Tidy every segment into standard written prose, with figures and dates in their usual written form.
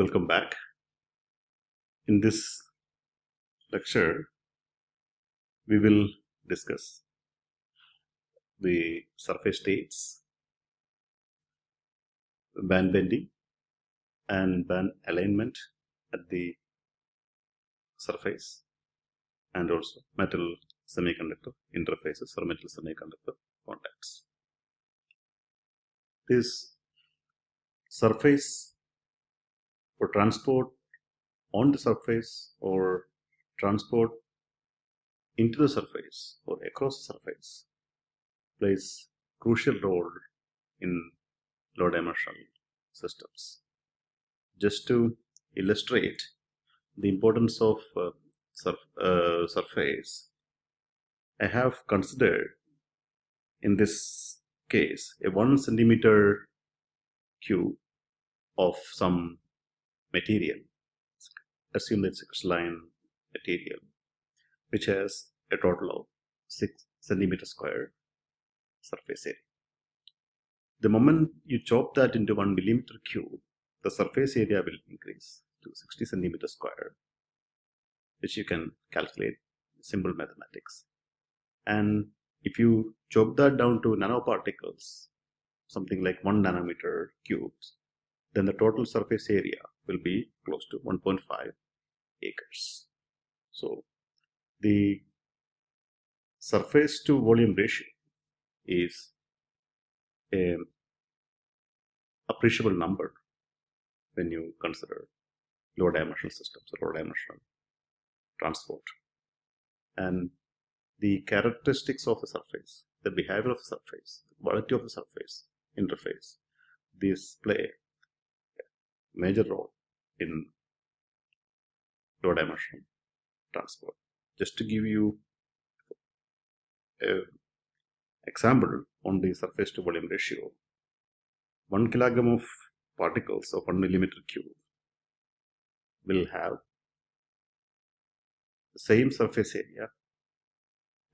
Welcome back. In this lecture, we will discuss the surface states, band bending, and band alignment at the surface, and also metal semiconductor interfaces or metal semiconductor contacts. This surface for transport on the surface or transport into the surface or across the surface plays crucial role in low dimensional systems. Just to illustrate the importance of surface, I have considered in this case a 1 centimeter cube of some material. Assume that it's a crystalline material which has a total of 6 centimeter square surface area. The moment you chop that into 1 millimeter cube, the surface area will increase to 60 centimeter square, which you can calculate simple mathematics. And if you chop that down to nanoparticles, something like 1 nanometer cubes, then the total surface area will be close to 1.5 acres. So the surface to volume ratio is an appreciable number when you consider low dimensional systems or low dimensional transport. And the characteristics of the surface, the behavior of the surface, the quality of the surface interface, these play a major role in low dimensional transport. Just to give you an example on the surface to volume ratio, 1 kilogram of particles of 1 millimeter cube will have the same surface area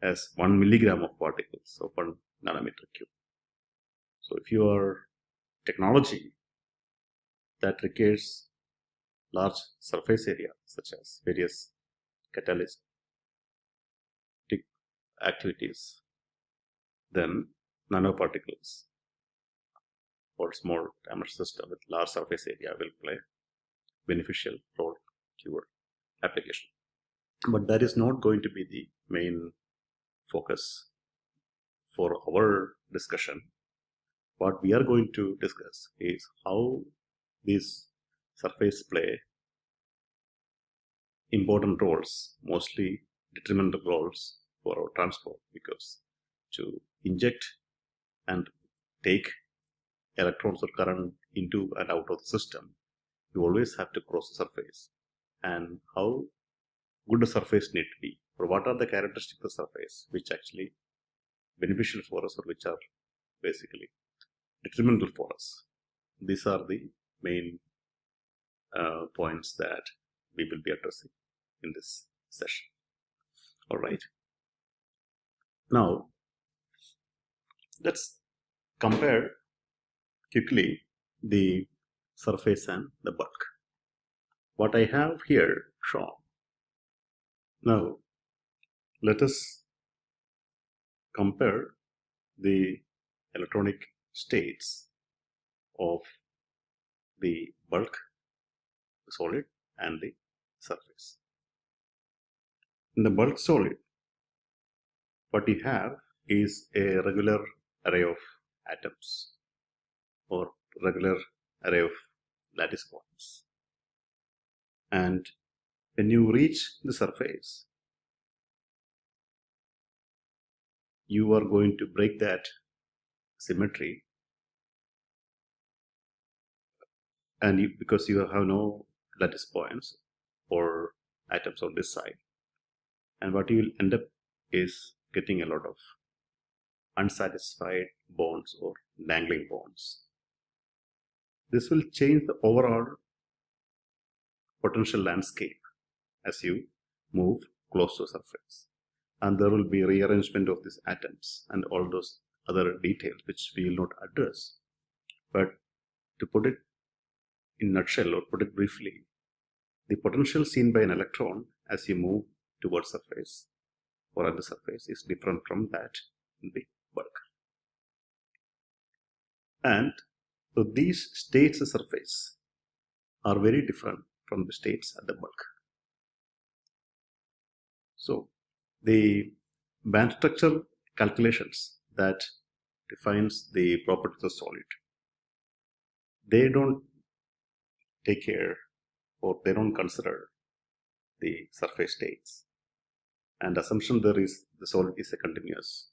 as 1 milligram of particles of 1 nanometer cube. So if your technology that requires large surface area, such as various catalytic activities, then nanoparticles or small dimensional system with large surface area will play beneficial role to your application. But that is not going to be the main focus for our discussion. What we are going to discuss is how these surface play important roles, mostly detrimental roles for our transport, because to inject and take electrons or current into and out of the system, you always have to cross the surface. And how good the surface need to be, or what are the characteristics of the surface which actually beneficial for us or which are basically detrimental for us. These are the main points that we will be addressing in this session. All right. Now, let's compare quickly the surface and the bulk. What I have here shown. Now, let us compare the electronic states of the bulk, the solid, and the surface. In the bulk solid, what we have is a regular array of atoms or regular array of lattice points. And when you reach the surface, you are going to break that symmetry, and because you have no lattice points or atoms on this side, and what you will end up is getting a lot of unsatisfied bonds or dangling bonds. This will change the overall potential landscape as you move close to the surface, and there will be rearrangement of these atoms and all those other details which we will not address. But to put it in nutshell, or put it briefly, the potential seen by an electron as you move towards surface or at the surface is different from that in the bulk. And so these states at surface are very different from the states at the bulk. So the band structure calculations that defines the properties of solid, they don't take care, or they don't consider the surface states. And assumption there is the solid is a continuous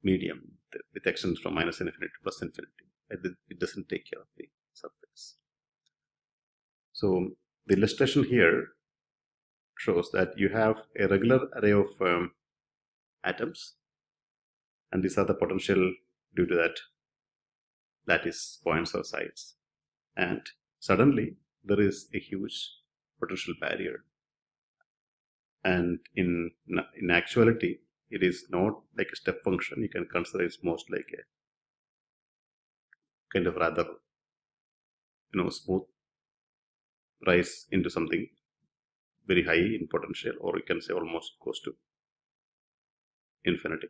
medium with extents from minus infinity to plus infinity. It doesn't take care of the surface. So the illustration here shows that you have a regular array of atoms, and these are the potential due to that lattice points or sites. And suddenly there is a huge potential barrier. And in actuality, it is not like a step function. You can consider it's most like a kind of rather, smooth rise into something very high in potential, or you can say almost close to infinity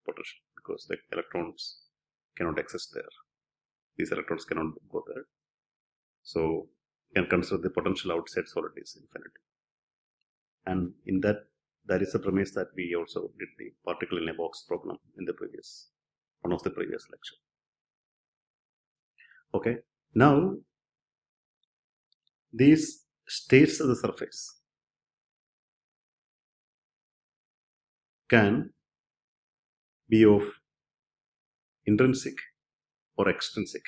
potential, because the electrons cannot exist there. These electrons cannot go there. So you can consider the potential outside solid is infinity. And in that is a premise that we also did the particle in a box problem in the one of the previous lecture. Okay, now these states of the surface can be of intrinsic or extrinsic.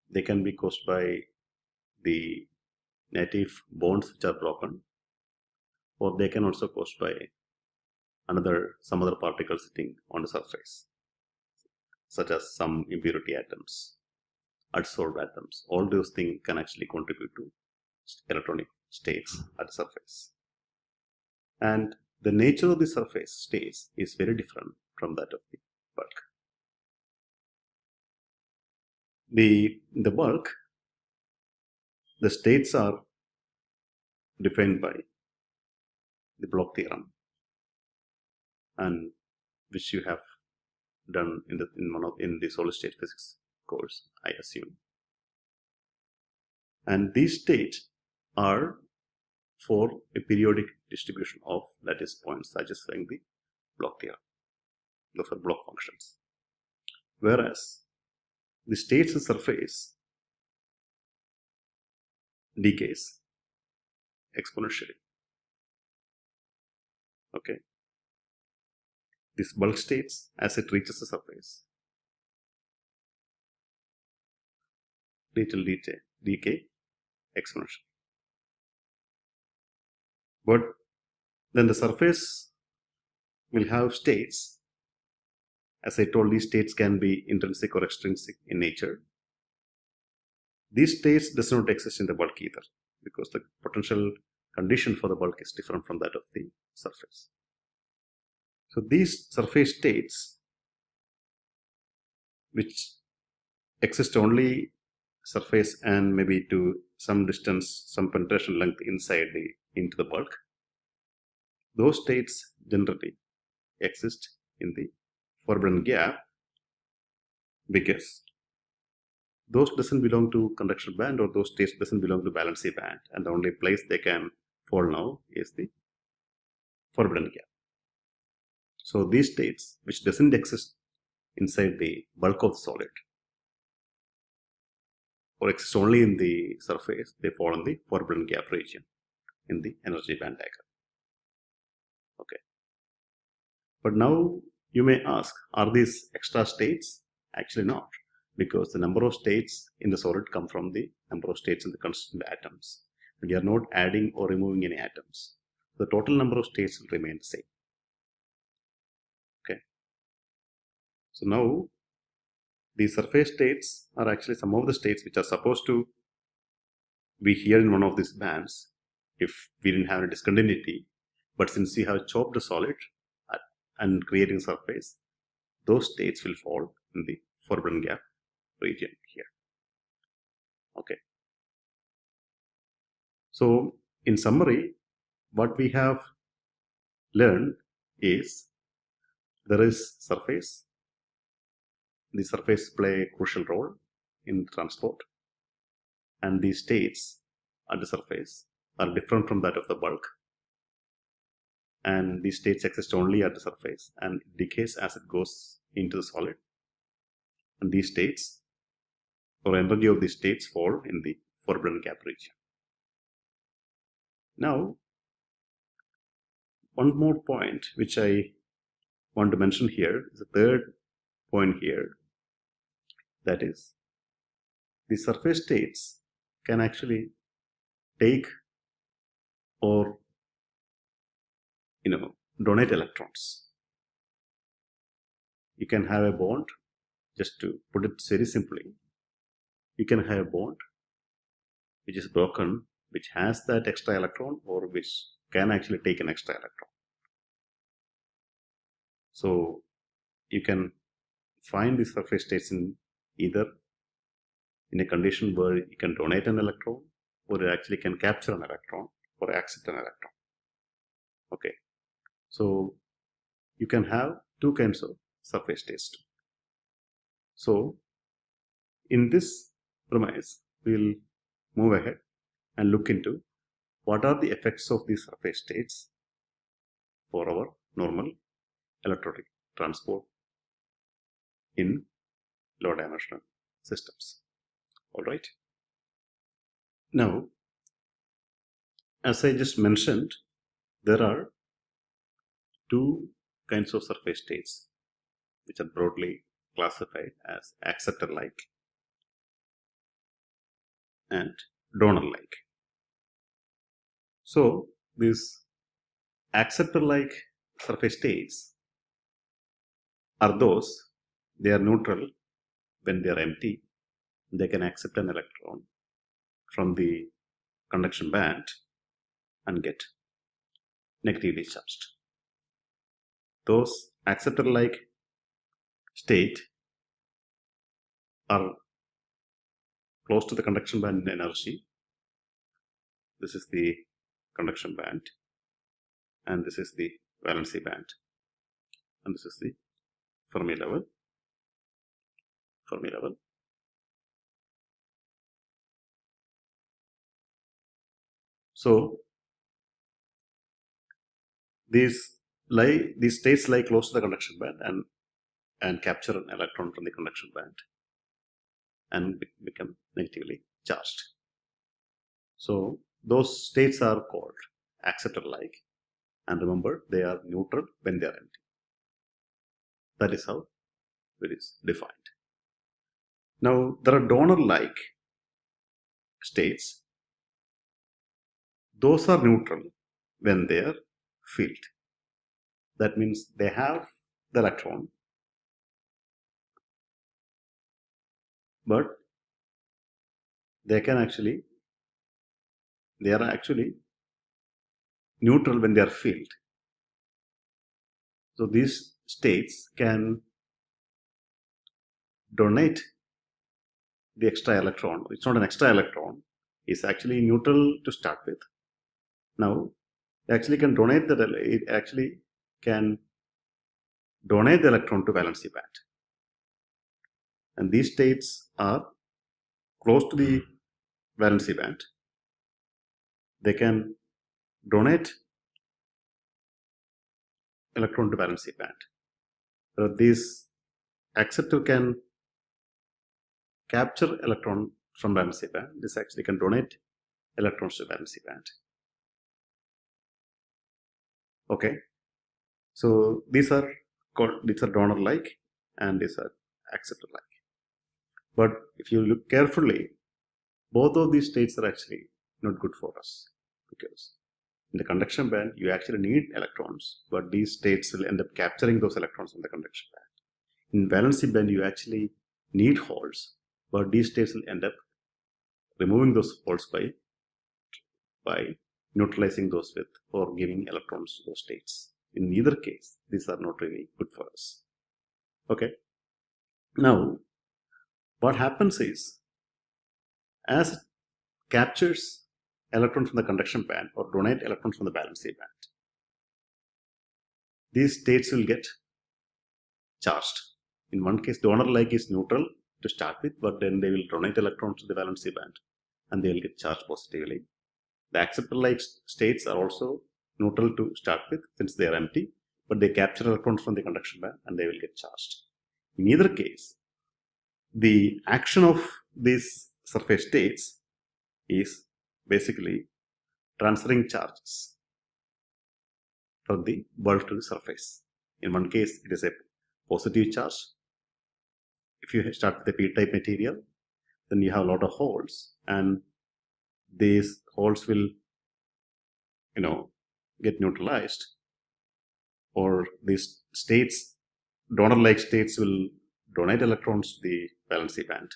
They can be caused by the native bonds which are broken, or they can also caused by some other particle sitting on the surface, such as some impurity atoms, adsorbed atoms. All those things can actually contribute to electronic states at the surface. And the nature of the surface states is very different from that of the bulk. In the bulk, the states are defined by the Bloch theorem, and which you have done in the solid state physics course, I assume. And these states are for a periodic distribution of lattice points satisfying the Bloch theorem. Those are Bloch functions. Whereas the states of surface decays exponentially. Okay. This bulk states, as it reaches the surface, it will decay exponentially. But then the surface will have states. As I told, these states can be intrinsic or extrinsic in nature. These states does not exist in the bulk either, because the potential condition for the bulk is different from that of the surface. So these surface states, which exist only surface and maybe to some distance, some penetration length into the bulk, those states generally exist in the forbidden gap, because those doesn't belong to conduction band, or those states doesn't belong to valency band, and the only place they can fall now is the forbidden gap. So these states, which doesn't exist inside the bulk of the solid, or exist only in the surface, they fall in the forbidden gap region in the energy band diagram. Okay. But now you may ask, are these extra states? Actually not, because the number of states in the solid come from the number of states in the constant atoms. We are not adding or removing any atoms. The total number of states will remain the same. Okay. So now the surface states are actually some of the states which are supposed to be here in one of these bands if we didn't have a discontinuity. But since we have chopped the solid and creating surface, those states will fall in the forbidden gap region here. Okay. So in summary, what we have learned is there is surface. The surface play a crucial role in transport, and the states at the surface are different from that of the bulk, and these states exist only at the surface and it decays as it goes into the solid, and these states or energy of these states fall in the forbidden gap region. Now, one more point which I want to mention here is the third point here, that is the surface states can actually take or donate electrons. You can have a bond, just to put it very simply, you can have a bond which is broken, which has that extra electron or which can actually take an extra electron. So you can find the surface states in either in a condition where you can donate an electron, or you actually can capture an electron or accept an electron. Okay, so you can have two kinds of surface states too. So in this premise, we'll move ahead and look into what are the effects of these surface states for our normal electronic transport in low dimensional systems. All right. Now, as I just mentioned, there are two kinds of surface states which are broadly classified as acceptor-like and donor-like. So these acceptor-like surface states are those, they are neutral when they are empty. They can accept an electron from the conduction band and get negatively charged. Those acceptor-like state are close to the conduction band in energy. This is the conduction band, and this is the valency band, and this is the Fermi level. So these states lie close to the conduction band and capture an electron from the conduction band and become negatively charged. So those states are called acceptor-like, and remember, they are neutral when they are empty. That is how it is defined. Now, there are donor-like states. Those are neutral when they are filled. That means they have the electron, but they are actually neutral when they are filled. So these states can donate the extra electron. It's not an extra electron, it's actually neutral to start with. Now, it actually can donate the electron to valency band. And these states are close to the valency band. They can donate electron to valency band. This acceptor can capture electron from valency band. This actually can donate electrons to valency band. Okay, so these are donor-like and these are acceptor-like. But if you look carefully, both of these states are actually not good for us, because in the conduction band you actually need electrons, but these states will end up capturing those electrons from the conduction band. In valency band you actually need holes, but these states will end up removing those holes by neutralizing those with or giving electrons to those states. In either case, these are not really good for us. Okay. Now, what happens is, as it captures electrons from the conduction band or donate electrons from the valency band, these states will get charged. In one case, donor-like is neutral to start with, but then they will donate electrons to the valency band and they will get charged positively. The acceptor-like states are also neutral to start with since they are empty, but they capture electrons from the conduction band and they will get charged. In either case, the action of these surface states is basically transferring charges from the bulk to the surface. In one case, it is a positive charge. If you start with a p-type material, then you have a lot of holes, and these holes will, get neutralized, or these states, donor-like states, will donate electrons to the valency band,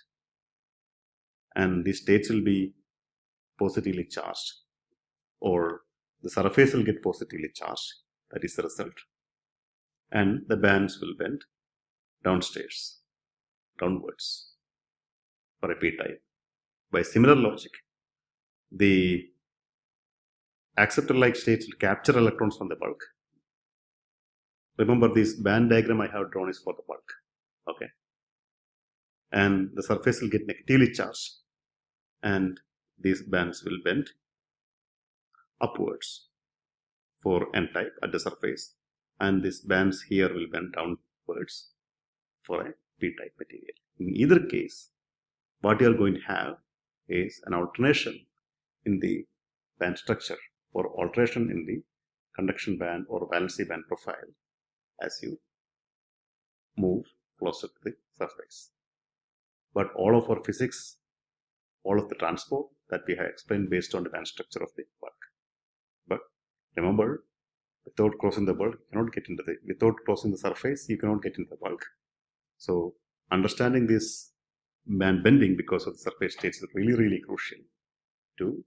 and these states will be positively charged, or the surface will get positively charged. That is the result, and the bands will bend downwards for a p-type. By similar logic, the acceptor-like states will capture electrons from the bulk. Remember, this band diagram I have drawn is for the bulk. Okay, and the surface will get negatively charged, and these bands will bend upwards for n-type at the surface, and these bands here will bend downwards for a p-type material. In either case, what you are going to have is an alternation in the band structure or alteration in the conduction band or valency band profile as you move closer to the surface. But all of our physics, all of the transport that we have explained based on the band structure of the bulk. But remember, without crossing the bulk, you cannot get into without crossing the surface, you cannot get into the bulk. So understanding this band bending because of the surface states is really, really crucial to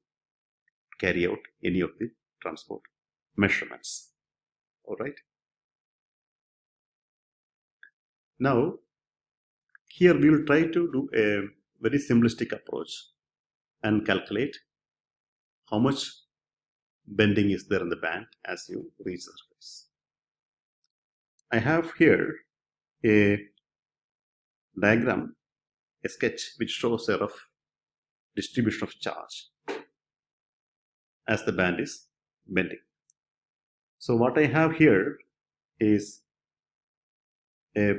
carry out any of the transport measurements. All right. Now, here we will try to do a very simplistic approach and calculate how much bending is there in the band as you reach the surface. I have here a diagram, a sketch which shows a rough distribution of charge as the band is bending. So what I have here is a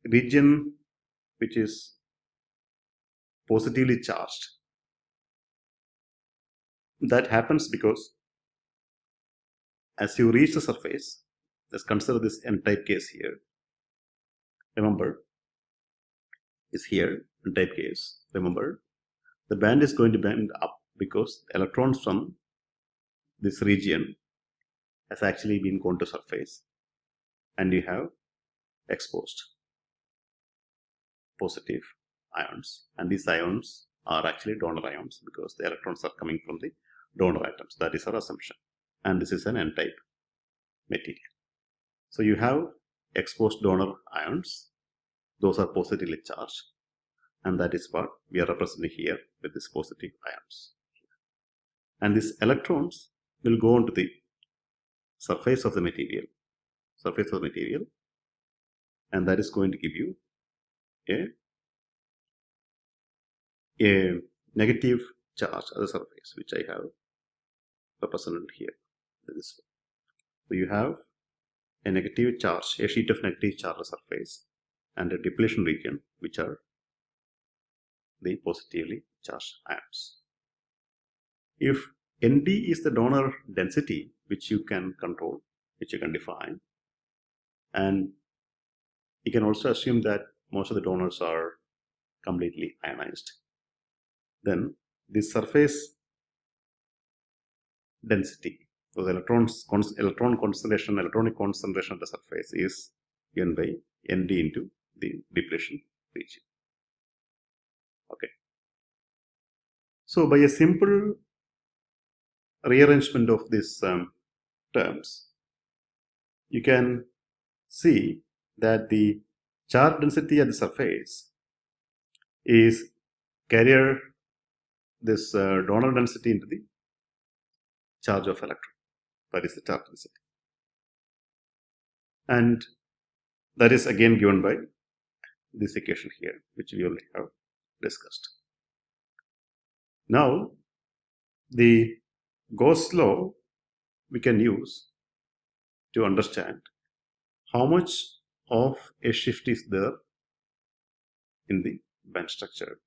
region which is positively charged. That happens because as you reach the surface, let's consider this n-type case here. Remember, is here, n-type case. Remember, the band is going to bend up because electrons from this region has actually been gone to surface, and you have exposed positive ions, and these ions are actually donor ions because the electrons are coming from the donor atoms. That is our assumption, and this is an n-type material. So you have exposed donor ions, those are positively charged, and that is what we are representing here with these positive ions. And these electrons will go onto the surface of the material, and that is going to give you a negative charge at the surface, which I have represented here. This way. So you have a negative charge, a sheet of negative charge at the surface, and a depletion region, which are the positively charged ions. If Nd is the donor density, which you can control, which you can define, and you can also assume that most of the donors are completely ionized, then the surface density, so the electronic concentration at the surface is given by Nd into the depletion region. Okay. So by a simple rearrangement of these terms, you can see that the charge density at the surface is carrier this donor density into the charge of electron. That is the charge density. And that is again given by this equation here, which we already have discussed. Now, the Gauss law we can use to understand how much of a shift is there in the band structure,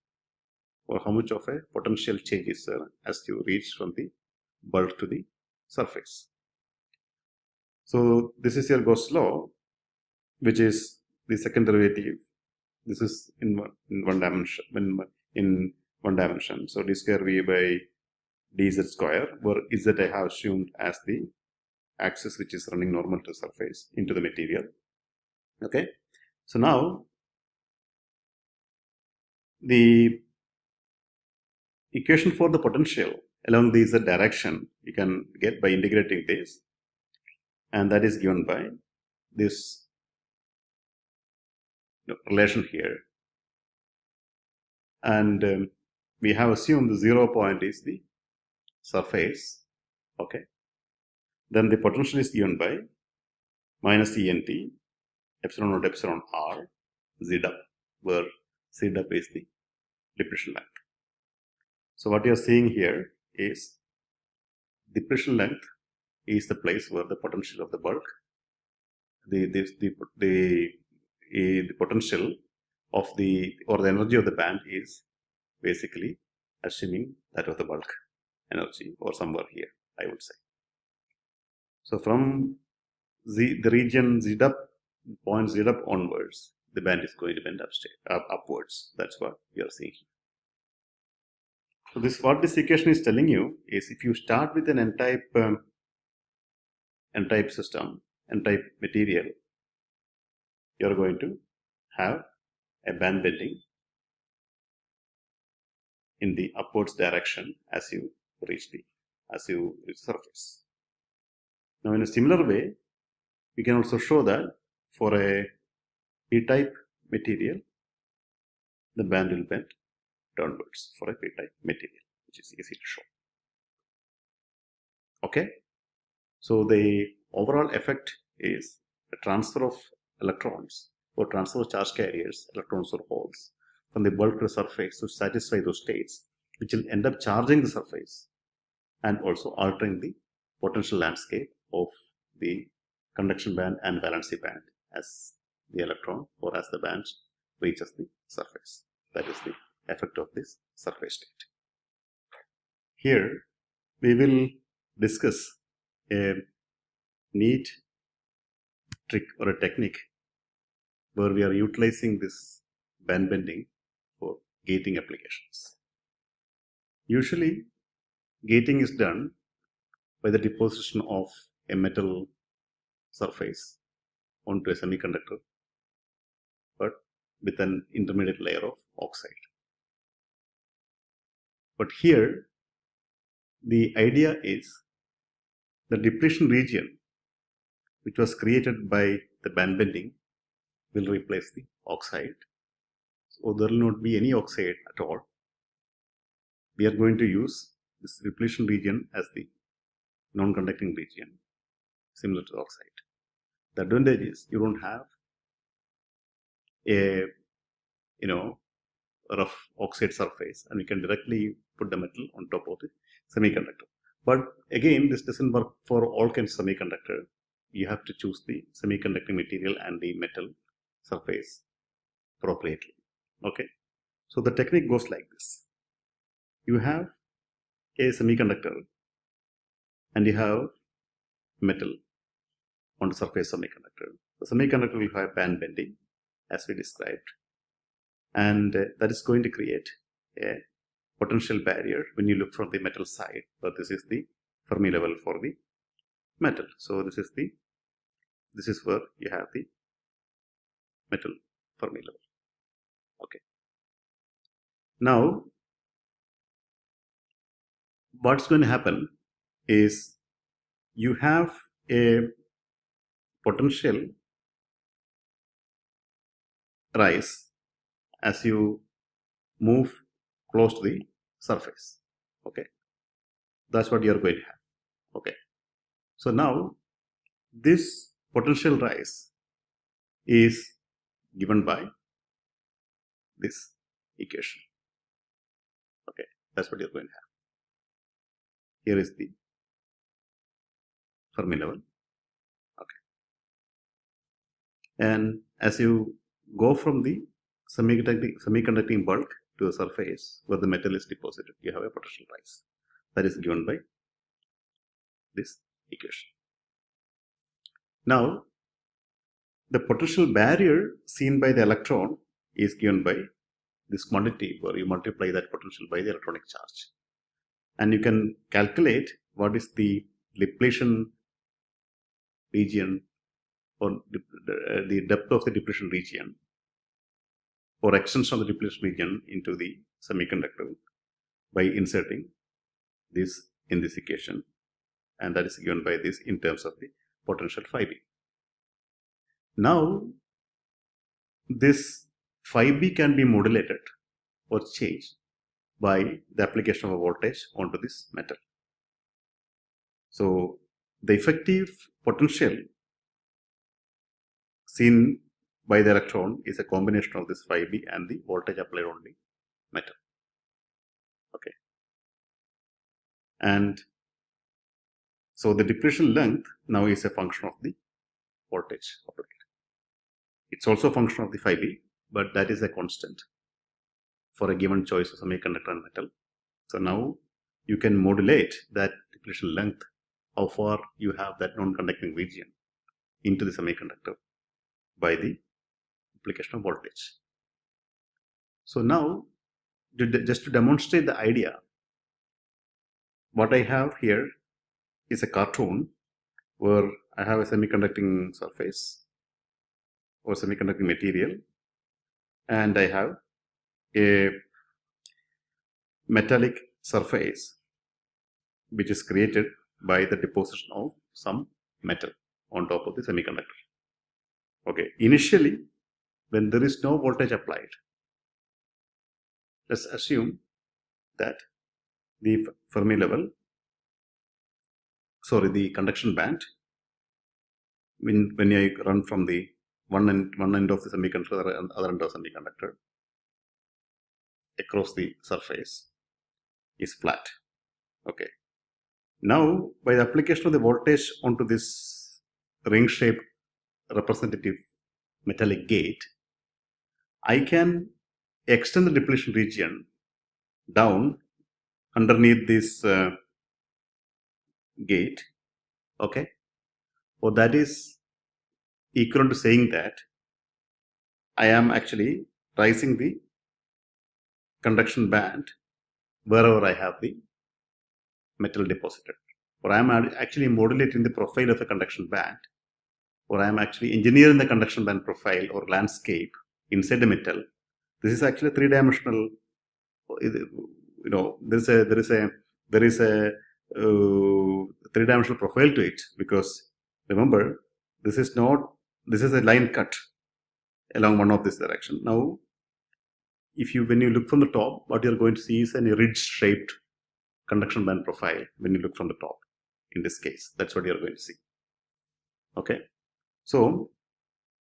or how much of a potential change is there as you reach from the bulk to the surface. So this is your Gauss law, which is the second derivative. This is in one dimension. In one dimension. So d square v by dz square, where z I have assumed as the axis which is running normal to surface into the material. Okay. So now the equation for the potential along the z direction you can get by integrating this, and that is given by this relation here. And we have assumed the 0 point is the surface. Okay. Then the potential is given by minus ENT epsilon naught epsilon r z up, where z up is the depletion length. So what you are seeing here is depletion length is the place where the potential of the bulk, the potential of the, or the energy of the band is basically assuming that of the bulk energy, or somewhere here, I would say. So from the region z up, point z up onwards, the band is going to bend upwards. That's what you are seeing here. So what this equation is telling you is, if you start with an n-type system, n-type material, you are going to have a band bending in the upwards direction as you reach the surface. Now, in a similar way, we can also show that for a p-type material, the band will bend downwards for a p-type material, which is easy to show. Okay, so the overall effect is a transfer of electrons, or transfer of charge carriers, electrons or holes, from the bulk to the surface to satisfy those states, which will end up charging the surface and also altering the potential landscape of the conduction band and valency band as the electron, or as the band reaches the surface. That is the effect of this surface state. Here we will discuss a neat trick or a technique where we are utilizing this band bending for gating applications. Usually, gating is done by the deposition of a metal surface onto a semiconductor, but with an intermediate layer of oxide. But here, the idea is the depletion region, which was created by the band bending, will replace the oxide. So there will not be any oxide at all. We are going to use this depletion region as the non-conducting region, similar to the oxide. The advantage is you don't have a rough oxide surface, and we can directly put the metal on top of the semiconductor. But again, this doesn't work for all kinds of semiconductor. You have to choose the semiconducting material and the metal surface appropriately. Okay, so the technique goes like this. You have a semiconductor and you have metal on the surface semiconductor. The semiconductor will have band bending, as we described, and that is going to create a potential barrier when you look from the metal side. But this is the Fermi level for the metal. So this is where you have the metal Fermi level. Okay. Now, what's going to happen is you have a potential rise as you move close to the surface. Okay, that's what you're going to have. Okay, so now this potential rise is given by this equation. Okay, that's what you're going to have. Here is the Fermi level. Okay, and as you go from the semiconducting bulk to the surface where the metal is deposited, you have a potential rise that is given by this equation. Now, the potential barrier seen by the electron is given by this quantity where you multiply that potential by the electronic charge. And you can calculate what is the depletion region or the depth of the depletion region or extension of the depletion region into the semiconductor by inserting this in this equation, and that is given by this in terms of the potential phi b. Now, this phi b can be modulated or changed by the application of a voltage onto this metal. So, the effective potential seen by the electron is a combination of this phi b and the voltage applied on the metal. Okay, and so the depletion length now is a function of the voltage applied. It's also a function of the phi b, but that is a constant for a given choice of semiconductor and metal. So now you can modulate that depletion length, how far you have that non-conducting region into the semiconductor by the application of voltage. So now, just to demonstrate the idea, what I have here is a cartoon where I have a semiconducting surface or semiconducting material, and I have a metallic surface which is created by the deposition of some metal on top of the semiconductor. Okay, initially when there is no voltage applied, let's assume that the Fermi level, the conduction band, when I run from the one end of the semiconductor and other end of the semiconductor across the surface is flat. Okay, now by the application of the voltage onto this ring-shaped representative metallic gate, I can extend the depletion region down underneath this gate. Okay, well, that is equivalent to saying that I am actually rising the conduction band wherever I have the metal deposited, or I am actually modulating the profile of the conduction band, or I am actually engineering the conduction band profile or landscape inside the metal. This is actually a three-dimensional. There is a three-dimensional profile to it, because remember, this is a line cut along one of this direction. Now, when you look from the top, what you're going to see is a ridge-shaped conduction band profile when you look from the top. In this case, that's what you're going to see. Okay, so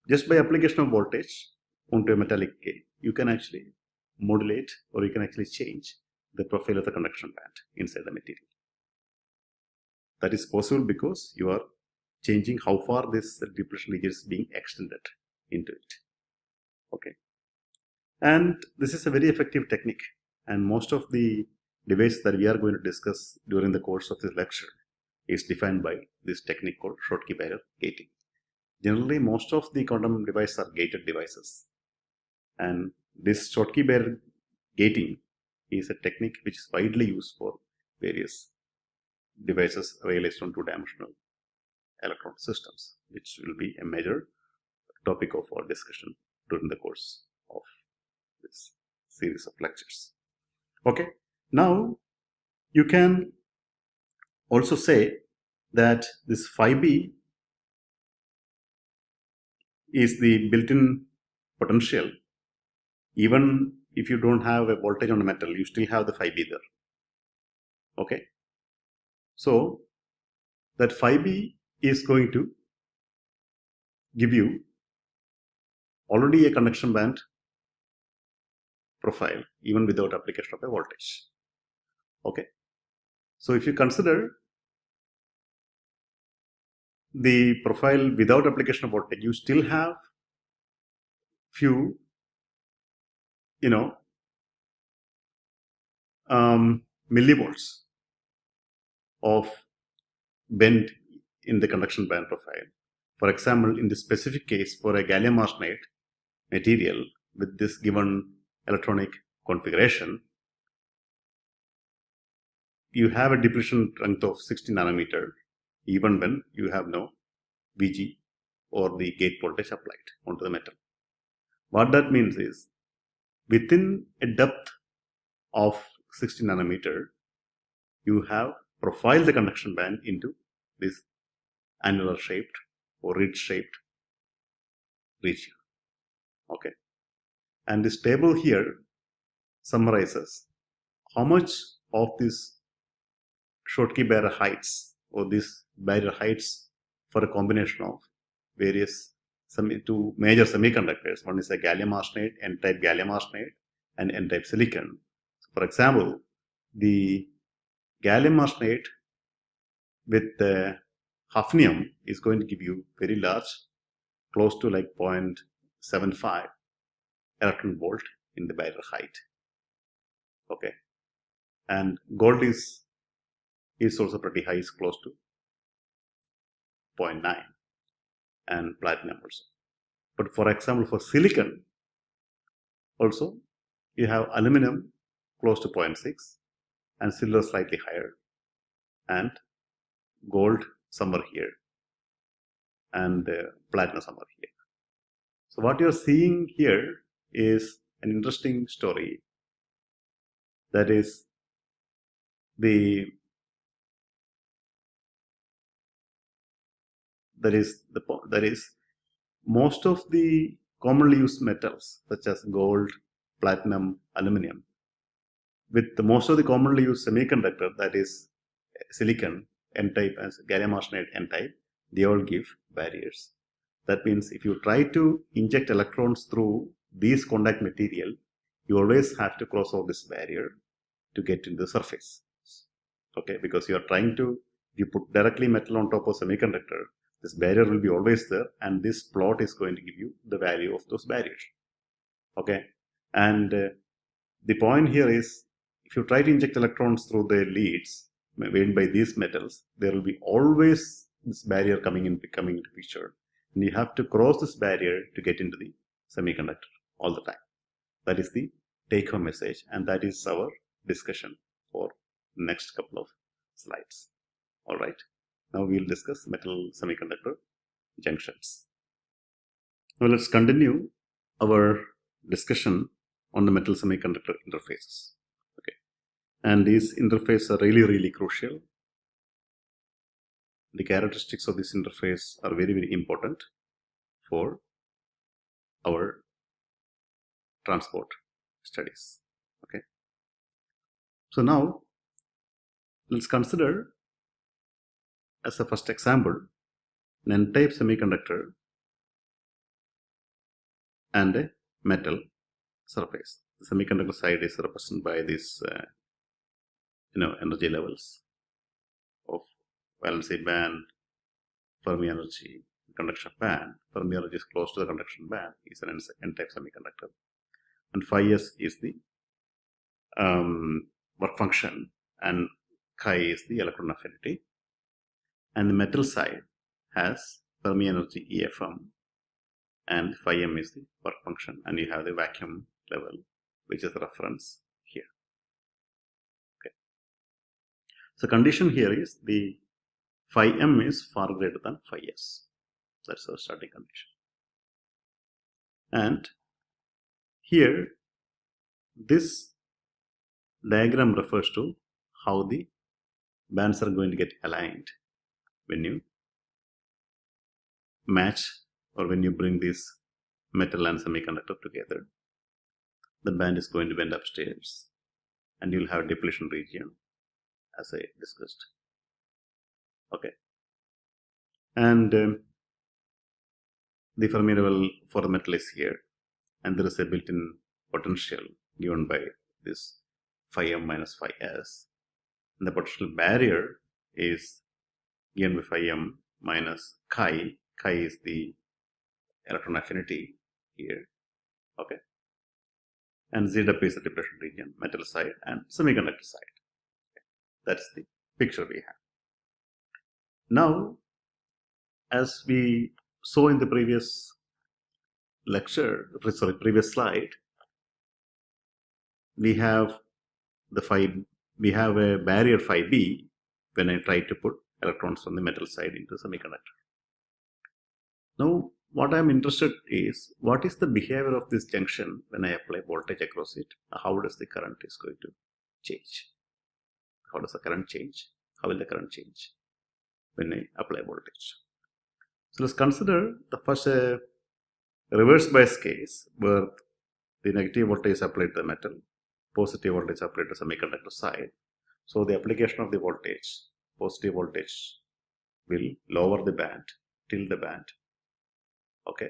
just by application of voltage onto a metallic gate, you can actually modulate, or you can actually change the profile of the conduction band inside the material. That is possible because you are changing how far this depletion region is being extended into it. Okay, and this is a very effective technique, and most of the devices that we are going to discuss during the course of this lecture is defined by this technique called Schottky barrier gating. Generally, most of the quantum devices are gated devices, and this Schottky barrier gating is a technique which is widely used for various devices realized on two-dimensional electron systems, which will be a major topic of our discussion during the course of this series of lectures. Okay, now you can also say that this phi b is the built-in potential. Even if you don't have a voltage on the metal, you still have the phi b there. Okay, so that phi b is going to give you already a conduction band profile even without application of a voltage. Okay, so if you consider the profile without application of voltage, you still have few, millivolts of bend in the conduction band profile. For example, in the specific case for a gallium arsenide material with this given electronic configuration, you have a depletion strength of 60 nanometer even when you have no VG or the gate voltage applied onto the metal. What that means is, within a depth of 60 nanometer, you have profiled the conduction band into this annular shaped or ridge shaped region. Okay, and this table here summarizes how much of this Schottky barrier heights or these barrier heights for a combination of various two major semiconductors. One is a gallium arsenide, N-type gallium arsenide, and N-type silicon. So for example, the gallium arsenide with the hafnium is going to give you very large, close to like 0.75 electron volt in the barrier height. Okay, and gold is also pretty high, is close to 0.9, and platinum also. But for example, for silicon also, you have aluminum close to 0.6 and silver slightly higher, and gold somewhere here, and platinum somewhere here. So what you're seeing here is an interesting story. That is most of the commonly used metals such as gold, platinum, aluminum, with most of the commonly used semiconductor, that is silicon N-type and gallium arsenide N-type, they all give barriers. That means if you try to inject electrons through these contact material, you always have to cross over this barrier to get into the surface. Okay, because you are trying to, if you put directly metal on top of semiconductor, this barrier will be always there, and this plot is going to give you the value of those barriers. Okay, and the point here is, if you try to inject electrons through the leads made by these metals, there will be always this barrier coming into picture, and you have to cross this barrier to get into the semiconductor all the time. That is the take-home message, and that is our discussion for the next couple of slides. All right, now we will discuss metal semiconductor junctions. Now let's continue our discussion on the metal semiconductor interfaces. Okay, and these interfaces are really crucial. The characteristics of this interface are very important for our transport studies. Okay, so now let's consider as a first example an N-type semiconductor and a metal surface. The semiconductor side is represented by this energy levels of valency band, Fermi energy, conduction band. Fermi energy is close to the conduction band, is an N-type semiconductor, and phi s is the work function, and chi is the electron affinity, and the metal side has Fermi energy EFM, and phi m is the work function, and you have the vacuum level, which is the reference here. Okay, so condition here is the phi m is far greater than phi s. That's our starting condition. And here this diagram refers to how the bands are going to get aligned when you match, or when you bring this metal and semiconductor together. The band is going to bend upstairs, and you'll have a depletion region as I discussed. Okay, and the Fermi level for the metal is here, and there is a built-in potential given by this phi m minus phi s, and the potential barrier is given by phi m minus chi. Chi is the electron affinity here. Okay, and Z depth is the depression region, metal side and semiconductor side. That's the picture we have. Now, as we saw in the previous lecture, sorry, previous slide, we have we have a barrier phi b when I try to put electrons from the metal side into semiconductor. Now, what I'm interested is, what is the behavior of this junction when I apply voltage across it? How does the current is going to change? How does the current change? How will the current change when I apply voltage? So let's consider the first reverse bias case where the negative voltage is applied to the metal, positive voltage is applied to the semiconductor side. So the application of the voltage, positive voltage will lower the band, tilt the band, okay,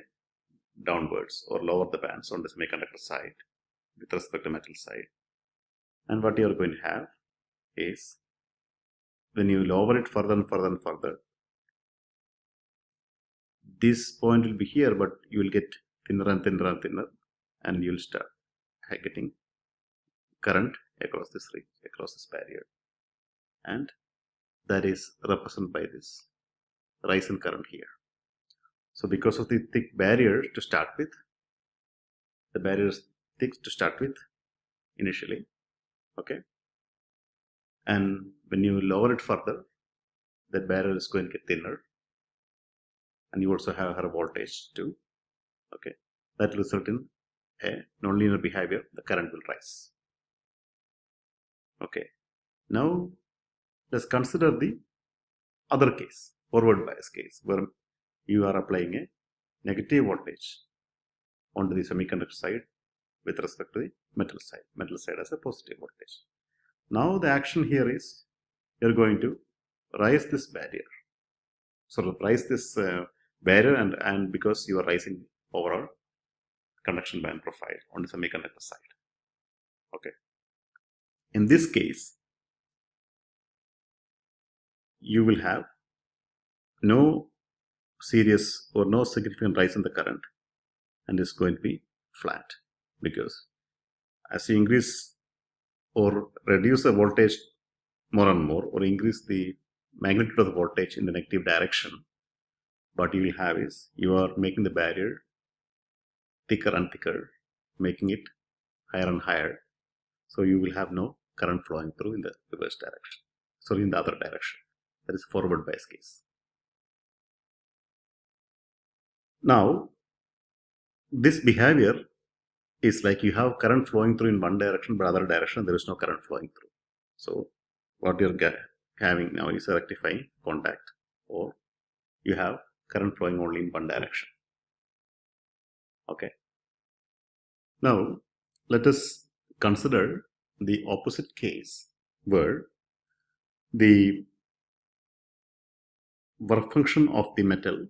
downwards, or lower the bands on the semiconductor side with respect to metal side. And what you are going to have is, when you lower it further and further and further, this point will be here, but you will get thinner and thinner and thinner, and you will start getting current across this ring, across this barrier, and that is represented by this rise in current here. So because of the thick barrier to start with, the barrier is thick to start with initially, okay, and when you lower it further, the barrier is going to get thinner, and you also have higher voltage too, okay. That will result in a nonlinear behavior. The current will rise. Okay, now let's consider the other case, forward bias case, where you are applying a negative voltage onto the semiconductor side with respect to the metal side as a positive voltage. Now the action here is, you're going to rise this barrier. So rise this barrier, and because you are rising overall conduction band profile on the semiconductor side. Okay. In this case, you will have no serious or no significant rise in the current, and it's going to be flat, because as you increase or reduce the voltage more and more, or increase the magnitude of the voltage in the negative direction, what you will have is, you are making the barrier thicker and thicker, making it higher and higher. So you will have no current flowing through in the reverse direction, sorry, in the other direction. That is forward bias case. Now, this behavior is like, you have current flowing through in one direction, but other direction there is no current flowing through. So what you're having now is a rectifying contact, or you have current flowing only in one direction. Okay. Now let us consider the opposite case, where the work function of the metal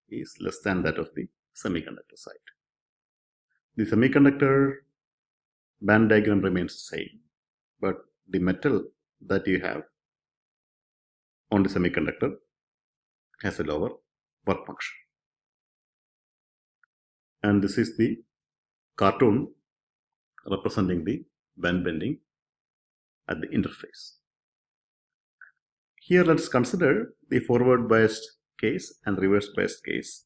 is less than that of the semiconductor side. The semiconductor band diagram remains the same, but the metal that you have on the semiconductor has a lower work function. And this is the cartoon representing the band bending at the interface. Here let's consider the forward biased case and reverse biased case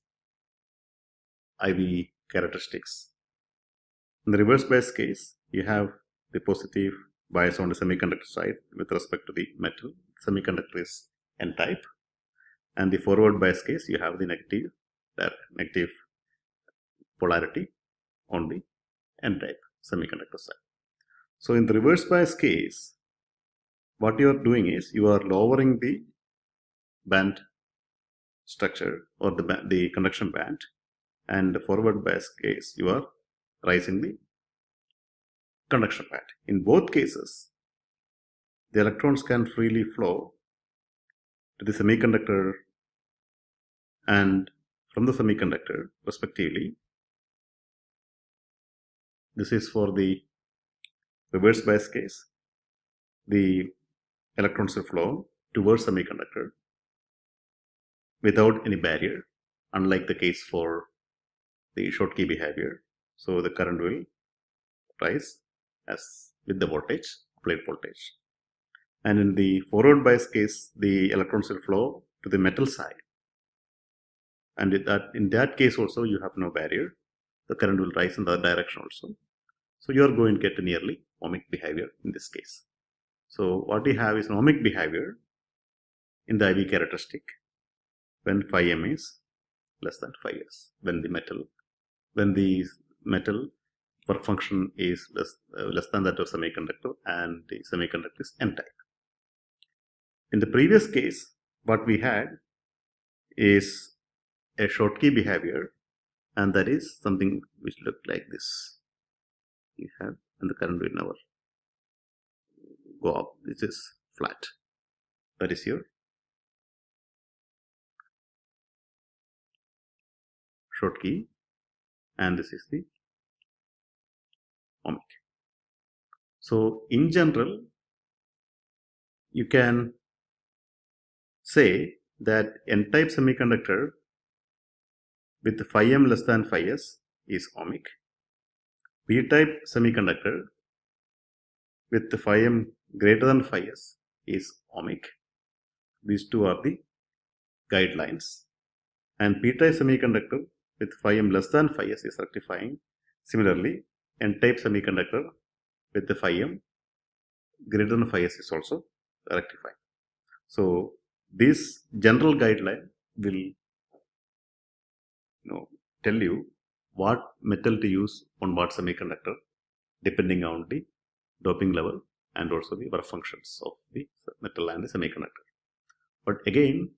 IV characteristics. In the reverse bias case, you have the positive bias on the semiconductor side with respect to the metal. Semiconductor is n-type, and the forward bias case, you have the negative polarity on the n-type semiconductor side. So in the reverse bias case, what you are doing is, you are lowering the band structure, or the conduction band, and the forward bias case, you are rising the conduction band. In both cases, the electrons can freely flow to the semiconductor and from the semiconductor respectively. This is for the reverse bias case. The electrons will flow towards semiconductor without any barrier, unlike the case for the Schottky behavior. So the current will rise as with the voltage, applied voltage. And in the forward bias case, the electrons will flow to the metal side. And in that case also, you have no barrier. The current will rise in the other direction also. So you are going to get a nearly ohmic behavior in this case. So what we have is an ohmic behavior in the IV characteristic when phi m is less than phi s. When the metal work function is less than that of semiconductor and the semiconductor is n-type. In the previous case, what we had is a Schottky behavior, and that is something which looked like this. You have, and the current will never go up. This is flat. That is your Schottky, and this is the ohmic. So in general, you can say that n-type semiconductor with phi m less than phi s is ohmic. P-type semiconductor with phi m greater than phi s is ohmic. These two are the guidelines. And P-type semiconductor with phi m less than phi s is rectifying. Similarly, n-type semiconductor with the phi m greater than phi s is also rectifying. So this general guideline will tell you what metal to use on what semiconductor depending on the doping level and also the work functions of the metal and the semiconductor. But again,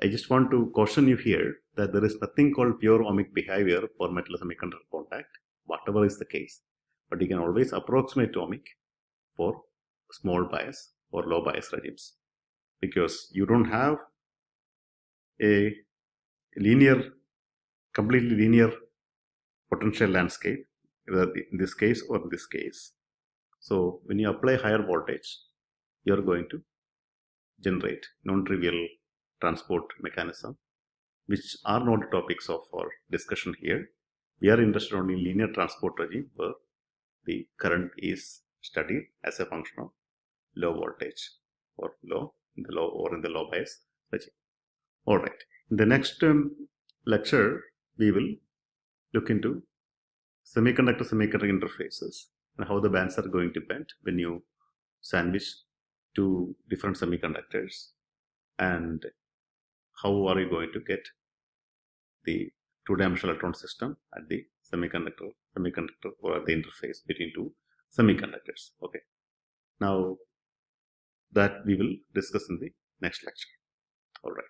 I just want to caution you here that there is nothing called pure ohmic behavior for metal semiconductor contact, whatever is the case. But you can always approximate ohmic for small bias or low bias regimes, because you don't have a completely linear potential landscape, whether in this case or in this case. So when you apply higher voltage, you are going to generate non-trivial transport mechanism, which are not topics of our discussion here. We are interested only in linear transport regime where the current is studied as a function of low voltage or in the low bias regime. All right. In the next lecture, we will look into semiconductor interfaces and how the bands are going to bend when you sandwich two different semiconductors, and how are you going to get the two-dimensional electron system at the semiconductor or at the interface between two semiconductors. Okay. Now that we will discuss in the next lecture. All right.